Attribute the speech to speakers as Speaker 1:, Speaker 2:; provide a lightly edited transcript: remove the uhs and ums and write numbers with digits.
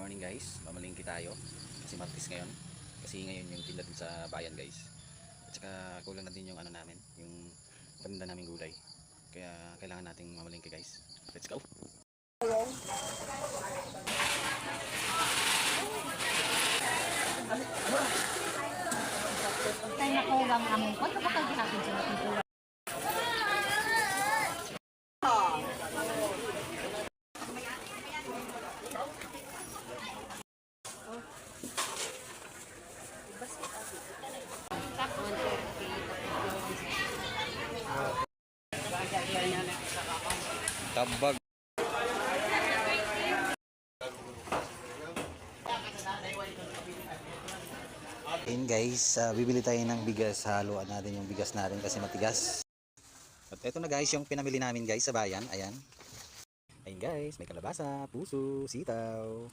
Speaker 1: morning guys, mamalingki tayo kasi Martes ngayon. Kasi ngayon yung tinda din sa bayan guys. At saka kulang na din yung ano namin, yung paninda naming gulay. Kaya kailangan nating mamalingki guys. Let's go.
Speaker 2: Tayo na ko lang among ko kapag gihapon sa pintura.
Speaker 1: Tabag. Ayun guys, bibili tayo ng bigas. Haluan natin yung bigas natin kasi matigas. At eto na guys yung pinamili namin guys sa bayan. Ayan. Ayun guys, may kalabasa, puso, sitaw.